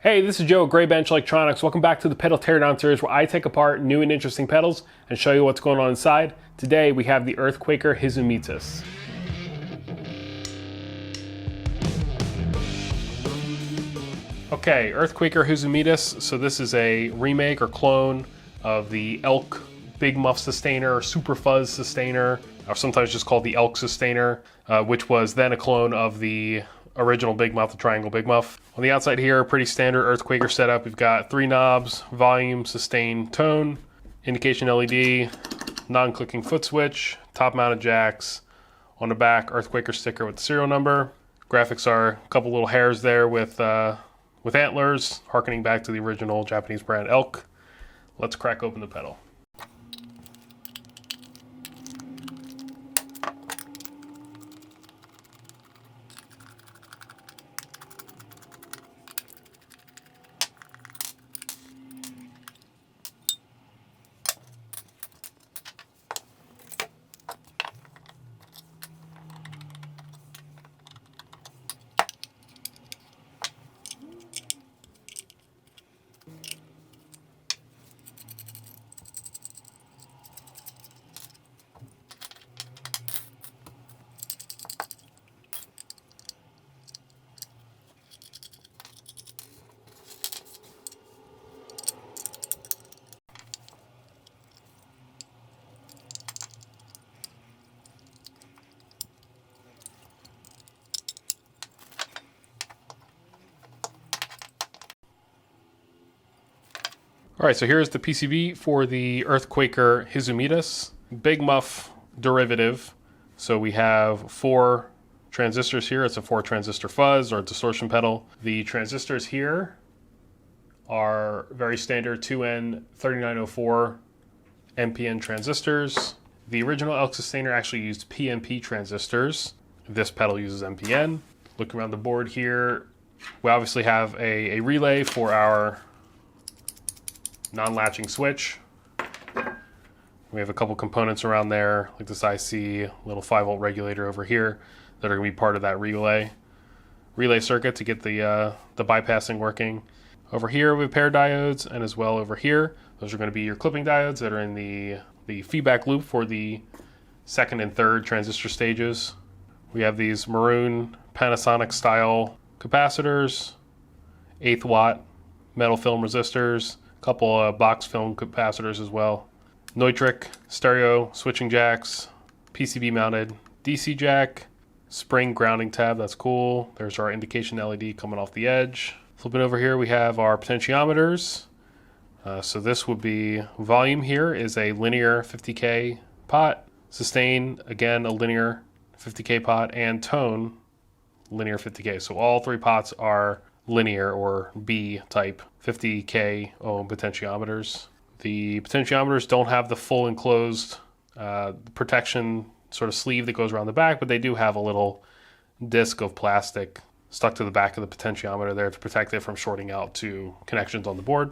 Hey, this is Joe at Gray Bench Electronics. Welcome back to the pedal teardown series where I take apart new and interesting pedals and show you what's going on inside. Today we have the Earthquaker Hizumitas. Okay, Earthquaker Hizumitas. So this is a remake or clone of the Elk Big Muff Sustainer or Super Fuzz Sustainer, or sometimes just called the Elk Sustainar, which was then a clone of the original Big Muff, the Triangle Big Muff. On the outside here, pretty standard Earthquaker setup. We've got 3 knobs: volume, sustain, tone, indication LED, non-clicking foot switch, top-mounted jacks. On the back, Earthquaker sticker with the serial number. Graphics are a couple little hairs there with antlers, harkening back to the original Japanese brand Elk. Let's crack open the pedal. All right, so here's the PCB for the Earthquaker Hizumitas, Big Muff derivative. So we have 4 transistors here. It's a 4 transistor fuzz or distortion pedal. The transistors here are very standard 2N3904 NPN transistors. The original Elk Sustainar actually used PNP transistors. This pedal uses NPN. Look around the board here. We obviously have a relay for our non-latching switch. We have a couple components around there, like this IC, little 5-volt regulator over here, that are going to be part of that relay circuit to get the bypassing working. Over here we have pair diodes, and as well over here, those are going to be your clipping diodes that are in the feedback loop for the 2nd and 3rd transistor stages. We have these maroon Panasonic style capacitors, 1/8 watt metal film resistors, couple of box film capacitors as well. Neutrik stereo switching jacks, PCB mounted DC jack, spring grounding tab, that's cool. There's our indication LED coming off the edge. Flipping over here, we have our potentiometers. So this would be volume here is a linear 50K pot, sustain, again, a linear 50K pot, and tone, linear 50K. So all 3 pots are linear or B type 50K ohm potentiometers. The potentiometers don't have the full enclosed protection sort of sleeve that goes around the back, but they do have a little disc of plastic stuck to the back of the potentiometer there to protect it from shorting out to connections on the board.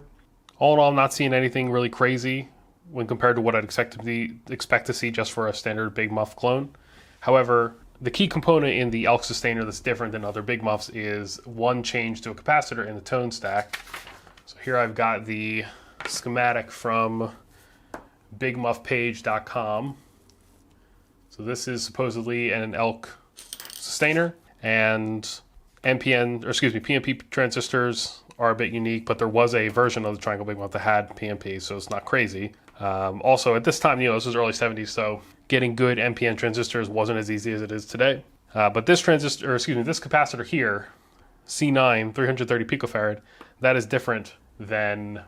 All in all, I'm not seeing anything really crazy when compared to what I'd expect to see just for a standard Big Muff clone. However, the key component in the Elk Sustainar that's different than other Big Muffs is one change to a capacitor in the tone stack. So here I've got the schematic from bigmuffpage.com. So this is supposedly an Elk Sustainar, and PNP transistors are a bit unique, but there was a version of the Triangle Big Muff that had PNP, so it's not crazy. Also, at this time, this was early 70s, so getting good NPN transistors wasn't as easy as it is today. But this this capacitor here, C9, 330 picofarad, that is different than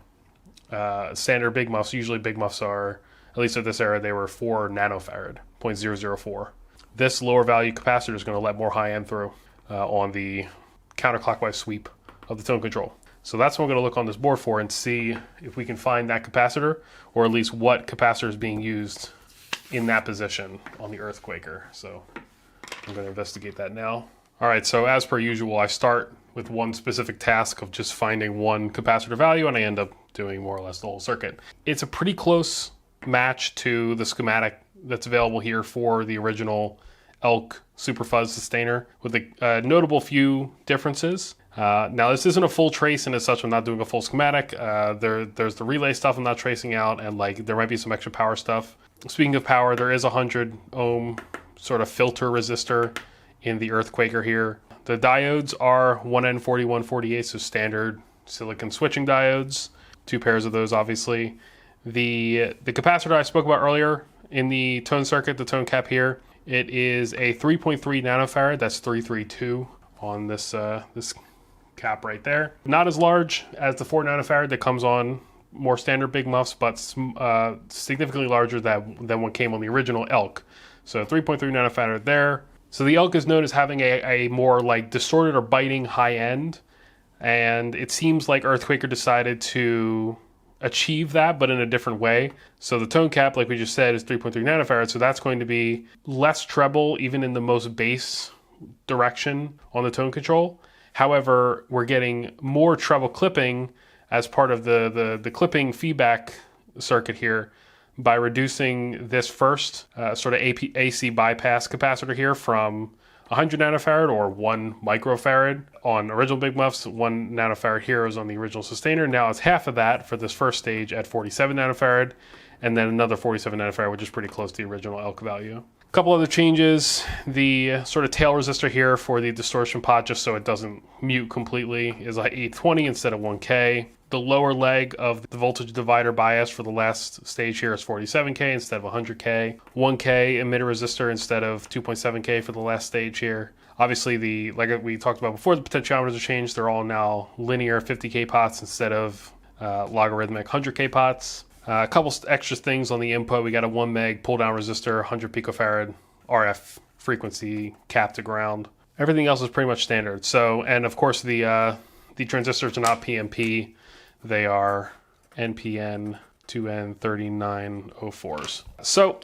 standard Big Muffs. Usually Big Muffs are, at least at this era, they were 4 nanofarad, 0.004. This lower value capacitor is going to let more high end through on the counterclockwise sweep of the tone control. So that's what we're going to look on this board for and see if we can find that capacitor, or at least what capacitor is being used in that position on the Earthquaker. So I'm going to investigate that now. All right, so as per usual, I start with one specific task of just finding one capacitor value, and I end up doing more or less the whole circuit. It's a pretty close match to the schematic that's available here for the original Elk Super Fuzz Sustainar, with a notable few differences. Now this isn't a full trace, and as such I'm not doing a full schematic. There's the relay stuff I'm not tracing out, and like there might be some extra power stuff. Speaking of power, there is a 100 ohm sort of filter resistor in the Earthquaker here. The diodes are 1N40, 148, so standard silicon switching diodes. 2 pairs of those, obviously. The capacitor I spoke about earlier in the tone circuit, the tone cap here, it is a 3.3 nanofarad. That's 332 on this this cap right there. Not as large as the 4 nanofarad that comes on more standard big muffs, but significantly larger than what came on the original Elk. So 3.3 nanofarad there. So the Elk is known as having a more like distorted or biting high end, and it seems like Earthquaker decided to achieve that, but in a different way. So the tone cap, like we just said, is 3.3 nanofarad, so that's going to be less treble even in the most bass direction on the tone control. However, we're getting more treble clipping as part of the clipping feedback circuit here by reducing this first sort of AC bypass capacitor here from 100 nanofarad or 1 microfarad on original big muffs. 1 nanofarad here is on the original Sustainar. Now it's half of that for this first stage at 47 nanofarad, and then another 47 nanofarad, which is pretty close to the original Elk value. A couple other changes: the sort of tail resistor here for the distortion pot, just so it doesn't mute completely, is like 820 instead of 1K. The lower leg of the voltage divider bias for the last stage here is 47K instead of 100K. 1K emitter resistor instead of 2.7K for the last stage here. Obviously, like we talked about before, the potentiometers are changed. They're all now linear 50K pots instead of logarithmic 100K pots. A couple extra things on the input. We got a 1 meg pull down resistor, 100 picofarad RF frequency cap to ground. Everything else is pretty much standard. So, and of course the transistors are not PMP. They are NPN 2N3904s. So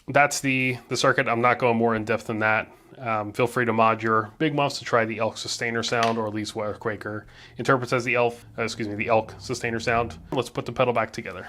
that's the circuit. I'm not going more in depth than that. Feel free to mod your big muffs to try the Elk Sustainar sound, or at least what Earthquaker interprets as the Elk Sustainar sound. Let's put the pedal back together.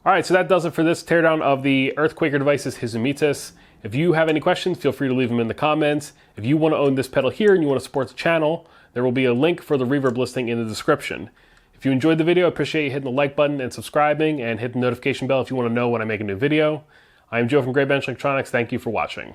All right, so that does it for this teardown of the Earthquaker Devices Hizumitas. If you have any questions, feel free to leave them in the comments. If you want to own this pedal here and you want to support the channel, there will be a link for the reverb listing in the description. If you enjoyed the video, I appreciate you hitting the like button and subscribing, and hit the notification bell if you want to know when I make a new video. I'm Joe from Great Bench Electronics. Thank you for watching.